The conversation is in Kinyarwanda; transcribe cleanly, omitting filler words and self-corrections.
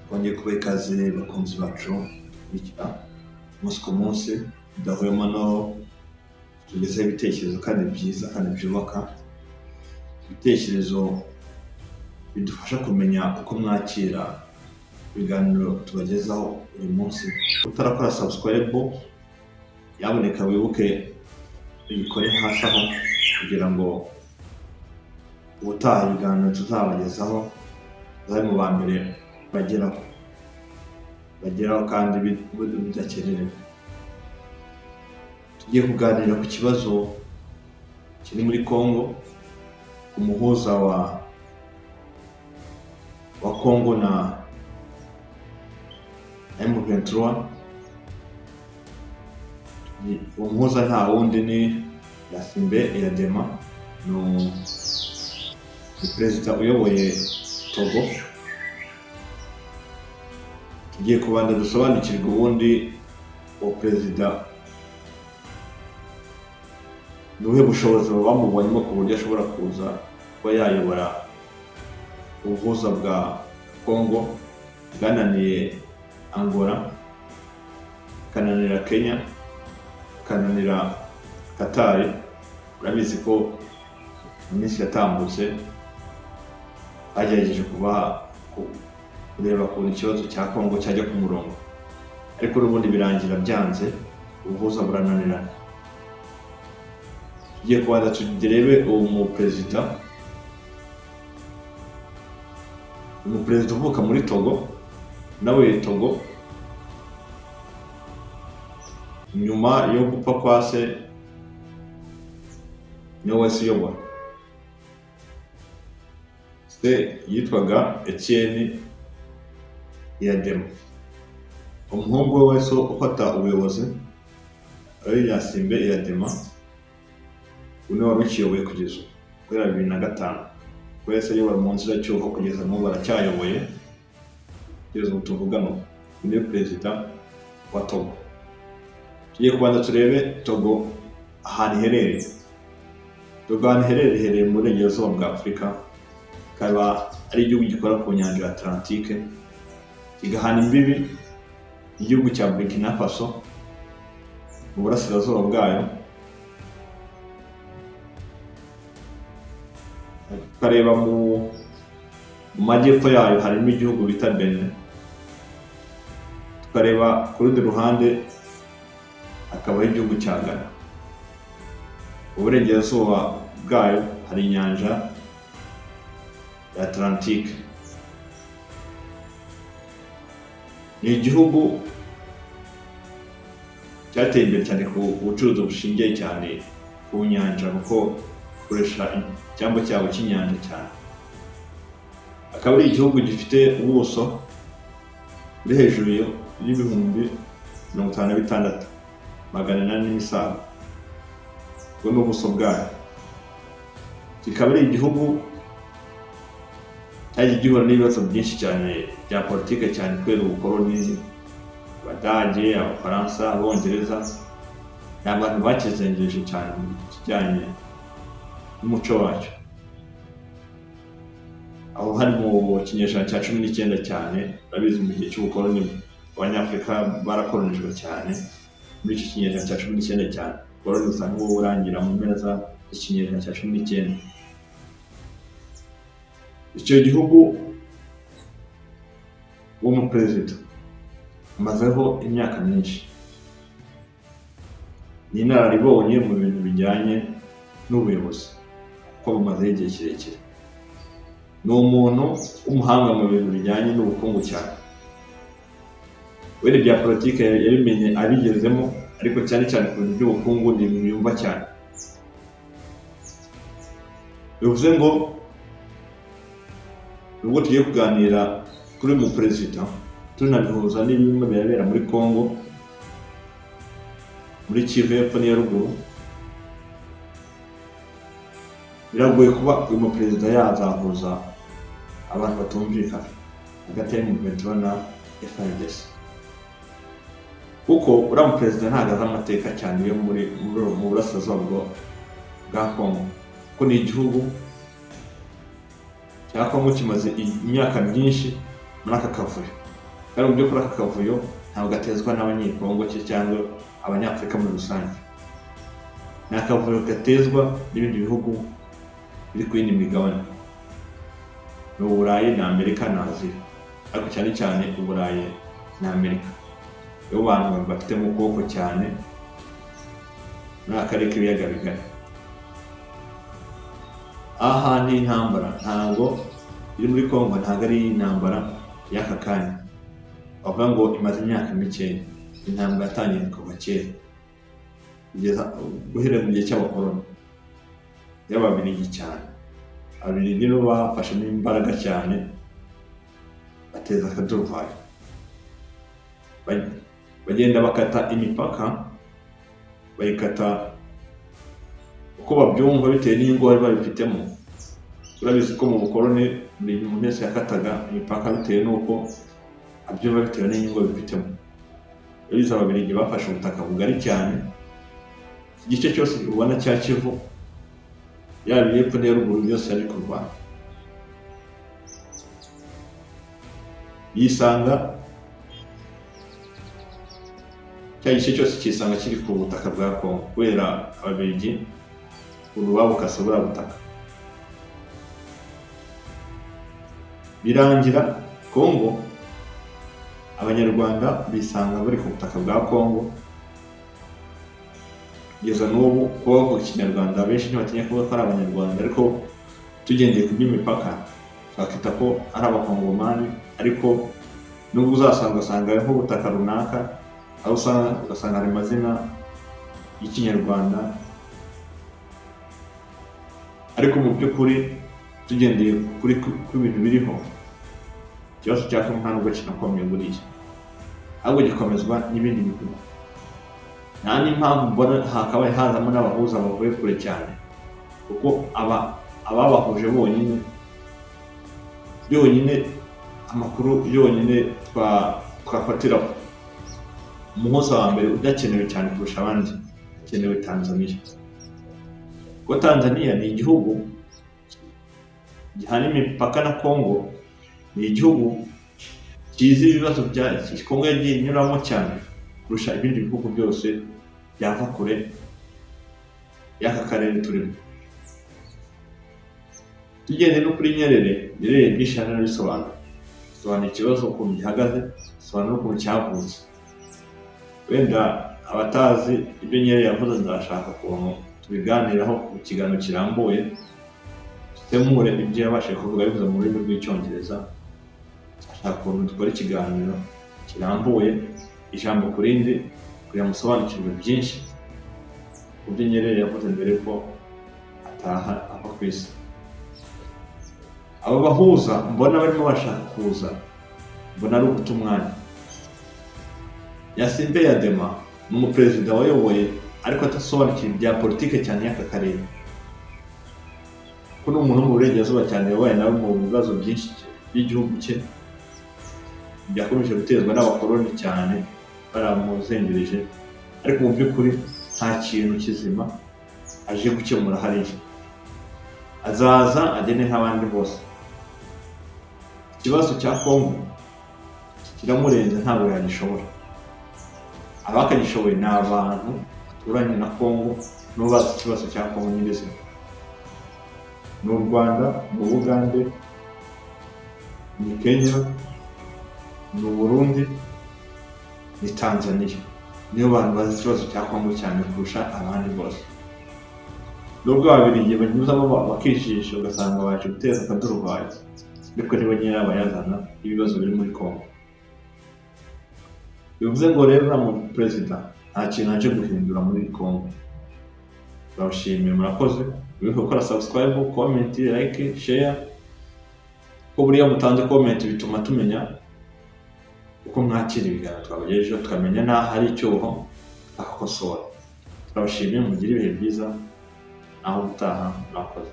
Twongeye kubaha ikaze bakunzi bacu bigira umunsi ku munsi tudahwema no tugezaho ibitekerezo kandi byiza kandi byubaka, ibitekerezo bidufasha kumenya uko mwakira ibiganiro tubagezaho buri munsi. Utarakora subscribe yaboneka wibuke uyikore hasi aho kugira ngo ubutaha ibiganiro tuzabagezaho zabe mu ba mbere bageraho kandi bidakererewe. Tugiye kuganira ku kibazo kiri muri Congo, umuhuza wa Congo na M23. Umuhuza nta wundi ni Yasimbe Eyadema, ni perezida uyoboye Togo. Tugiye kubanza dusobanukirwa ubundi uwo perezida n'ubuhe bushobozi bamubonyemo ku buryo ashobora kuza kuba yayobora ubuhuza bwa Congo bwananiye Angola, kananira Kenya, kananira Qatar. Urabizi ko mu minsi yatambutse bagerageje kureba ukuntu ikibazo cya Congo cyajya ku murongo, ariko ubundi birangira byanze, ubuhuza burananirana. Tugiye kubanza turebe umuperezida uvuka muri Togo. Nawe Togo nyuma yo gupfa kwa se niwe wese uyobora. Se yitwaga Etienne Eyadema. Umuhungu we wese ufata ubuyobozi ari Yasimbe Eyadema, uno wari ukiyoboye kugeza guhera 2005. Wese ayobora mu nzira cy'uko kugeza n'ubu baracyayoboye kugeza ubu tuvugana. Ni perezida wa Togo. Tugiye kubanza turebe Togo ahantu iherereye. Togo ahantu iherereye mu burengerazuba bwa Afurika, ikaba ari igihugu gikora ku nyanja ya Atlantique, kigahana imbibi igihugu cya Burkina Faso mu burasirazuba bwayo. Tukareba mu majyepfo yayo harimo igihugu bita Benin. Tukareba ku rundi ruhande hakaba igihugu cya Ghana. Uburengerazuba bwayo hari inyanja ya Atlantique. Ni igihugu cyateye imbere cyane ku bucuruzi bushingiye cyane ku nyanja, kuko gikoresha icyambu cyabo cy'inyanja cyane. Akaba ari igihugu gifite ubuso buri hejuru y'ibihumbi 56,800 bwo n'ubuso bwayo. Kikaba ari igihugu cyagiye gihura n'ibibazo byinshi cyane bya politike cyane kubera ubukoloni. Abadage, Abafaransa, Abongereza ni abantu bakizengereje cyane mu kijyanye n'umuco wacyo. Aho hari mu kinyejana cya 19 cyane, urabizi mu gihe cy'ubukoloni Abanyafurika barakolonijwe cyane. Muri iki kinyejana cya 19 cyane, ubukoloni busa nk'ubu burangira mu mpera z'ikinyejana cya 19. Icyo gihugu w'umuperezida amazeho imyaka myinshi, ni inararibonye mu bintu bijyanye n'ubuyobozi kuko bumazeho igihe kirekire. Ni umuntu w'umuhanga mu bintu bijyanye n'ubukungu cyane. Wenda bya politike yabimenye abigezemo, ariko cyane cyane ku bintu by'ubukungu ni ibintu yumva cyane. Bivuze ngo nubwo tugiye kuganira kuri uyu muperezida, tunabihuza n'ibimwe birabera muri Congo, muri Kivu y'Epfo n'iya Ruguru, biragoye kuba uyu muperezida yazahuza abantu batumvikana hagati ya M23 na FARDC, kuko uriya muperezida ntabwo azi amateka cyane yo mu burasirazuba bwa Congo, kuko ni igihugu cya Congo kimaze imyaka myinshi muri aka kavuyo. kandi mu by'ukuri aka kavuyo ntabwo gatezwa n'abanyekongo cyangwa abanyafurika muri rusange. Ni akavuyo gatezwa n'ibindi bihugu biri ku yindi migabane, ni Uburayi na Amerika na Aziya, ariko cyane cyane Uburayi na Amerika nibo bantu bafite mu kuboko cyane muri akarere k'ibiyaga bigari. Aha ni intambara ntabwo iri muri Kongo, ntabwo ari intambara y'aka kanya, bavuga ngo imaze imyaka mikeya. Intambara yatangiye kuva kera kugeza guhera mu gihe cy'abakoloni y'Ababiligi cyane. Ababiligi nibo bafashemo imbaraga cyane, bateza akaduruvayo, bagenda bakata imipaka, bayikata uko babyumva bitewe n'inyungu bari babifitemo. Turabizi ko mu bukoloni buri muntu wese yakataga imipaka bitewe n'uko abyumva bitewe n'inyungu babifitemo. Yabize Ababiligi bafashe ubutaka bugari cyane, igice cyose ubona cya Kivu, yaba iy'epfo n'iya ruguru byose yari kurwana. Yisanga cya gice cyose kisanga kiri ku butaka bwa Kongo kubera Ababiligi ubu babukase buriya butaka. Birangira Kongo Abanyarwanda bisanga bari ku butaka bwa Kongo. Kugeza n'ubu kuba bavuga Ikinyarwanda benshi ntibatinya kuvuga ko ari Abanyarwanda, ariko tugendeye ku by'imipaka twakita ko ari Abakongomani. Ariko nubwo uzasanga nk'ubutaka runaka, aho ugasanga hari amazina y'Ikinyarwanda, ariko mu by'ukuri tugendeye kuri ibintu biriho, ikibazo cya Kongo ntabwo kinakomeye buriya, ahubwo gikomezwa n'ibindi bihugu. Nta n'impamvu mbona hakabaye hazamo n'abahuza bavuye kure cyane, kuko ababahuje byonyine amakuru yonyine twafatiraho. Umuhuza wa mbere udakenewe cyane kurusha abandi hakenewe Tanzania, kuko Tanzania ni igihugu gihana imipaka na Kongo, ni igihugu kizi ibibazo bya Kongo yagiye inyuramo cyane kurusha ibindi bihugu byose byava kure y'aka karere turimo. Tugende no kuri Nyerere byinshi bisobanura ikibazo ukuntu gihagaze, bisobanura n'ukuntu cyavutse. Wenda abatazi ibyo Nyerere yavuze ndashaka ukuntu tubiganiraho mu kiganiro kirambuye, dusemure ibyo yabashije kuvuga bivuze mu rurimi rw'Icyongereza. Ashaka ukuntu dukora ikiganiro kirambuye ijambo ku rindi kugira ngo musobanukirwe byinshi ku byo Nyerere yavuze mbere ko ataha ava ku isi. Aba bahuza mbona barimo bashaka kuza, mbona ari uguta umwanya. Yasimbe Yadema ni umuperezida wayoboye ariko atasobanukiwe ibya politike cyane y'aka karere, kuko ni umuntu wo mu burengerazuba cyane yabaye nawe mu bibazo byinshi by'igihugu cye byakomeje gutezwa n'abakoloni cyane baramuzengereje, ariko mu by'ukuri nta kintu kizima aje gukemura hariya. Azaza agene nk'abandi bose. Ikibazo cya Kongo kiramurenze, ntabwo yagishobora. Abakagishoboye ni abantu baturanye na Kongo n'ubu bazi ikibazo cya Kongo nyirizina. Ni u Rwanda, ni Ubugande, ni Kenya, ni Burundi, ni Tanzania. Niyo bantu bazi ikibazo cya Kongo cyane kurusha abandi bose. Nubwo Ababiligi banyuzamo bakijijisha ugasanga baje guteza akaduruvayo, ariko nibo nyine abayazana ibibazo biri muri Kongo. Bivuze ngo rero uriya perezida nta kintu aje guhindura muri Kongo. Turabashimiye, murakoze. Wibuke gukora subscribe, comment, like, share, ko buriya mutanze comment bituma tumenya uko mwakira ibiganiro twabagejejeho, tukamenya n'aho hari icyuho akakosora. Turabashimiye, mugire ibihe byiza, aho gutaha murakoze.